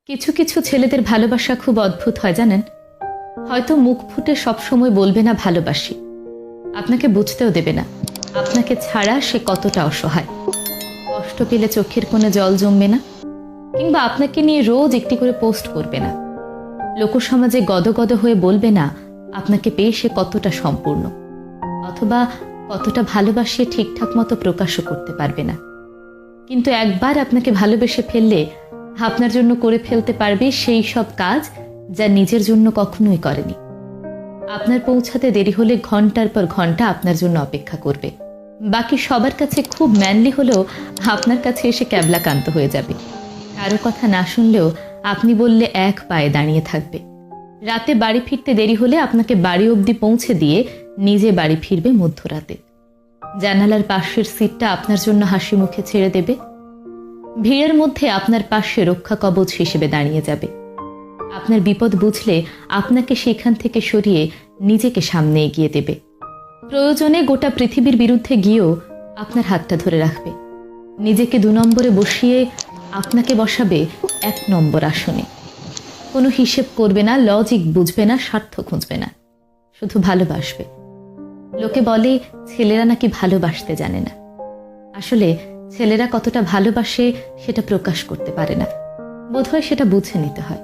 কিছু কিছু ছেলেদের ভালোবাসা খুব অদ্ভুত হয় জানেন। হয়তো মুখ ফুটে সবসময় বলবে না ভালোবাসি, আপনাকে বুঝতেও দেবে না আপনাকে ছাড়া সে কতটা অসহায়। কষ্ট পেলে চোখের কোণে জল জমবে না, কিংবা আপনাকে নিয়ে রোজ একটি করে পোস্ট করবে না। লোকসমাজে গদগদ হয়ে বলবে না আপনাকে পেয়ে সে কতটা সম্পূর্ণ, অথবা কতটা ভালোবাসে ঠিকঠাক মতো প্রকাশও করতে পারবে না। কিন্তু একবার আপনাকে ভালোবেসে ফেললে আপনার জন্য করে ফেলতে পারবে সেই সব কাজ যা নিজের জন্য কখনোই করেনি। আপনার পৌঁছাতে দেরি হলে ঘন্টার পর ঘন্টা আপনার জন্য অপেক্ষা করবে। বাকি সবার কাছে খুব ম্যানলি হলেও আপনার কাছে এসে ক্যাবলাকান্ত হয়ে যাবে। কারো কথা না শুনলেও আপনি বললে এক পায়ে দাঁড়িয়ে থাকবে। রাতে বাড়ি ফিরতে দেরি হলে আপনাকে বাড়ি অবধি পৌঁছে দিয়ে নিজে বাড়ি ফিরবে মধ্যরাতে। জানালার পাশের সিটটা আপনার জন্য হাসি মুখে ছেড়ে দেবে। ভিড়ের মধ্যে আপনার পাশে রক্ষা কবচ হিসেবে দাঁড়িয়ে যাবে। আপনার বিপদ বুঝলে আপনাকে সেখান থেকে সরিয়ে নিজেকে সামনে এগিয়ে দেবে। প্রয়োজনে গোটা পৃথিবীর বিরুদ্ধে গিয়েও আপনার হাতটা ধরে রাখবে। নিজেকে 2 নম্বরে বসিয়ে আপনাকে বসাবে 1 নম্বর আসনে। কোনো হিসেব করবে না, লজিক বুঝবে না, স্বার্থ খুঁজবে না, শুধু ভালোবাসবে। লোকে বলে ছেলেরা নাকি ভালোবাসতে জানে না। আসলে ছেলেরা কতটা ভালোবাসে সেটা প্রকাশ করতে পারে না, বোধহয় সেটা বুঝে নিতে হয়।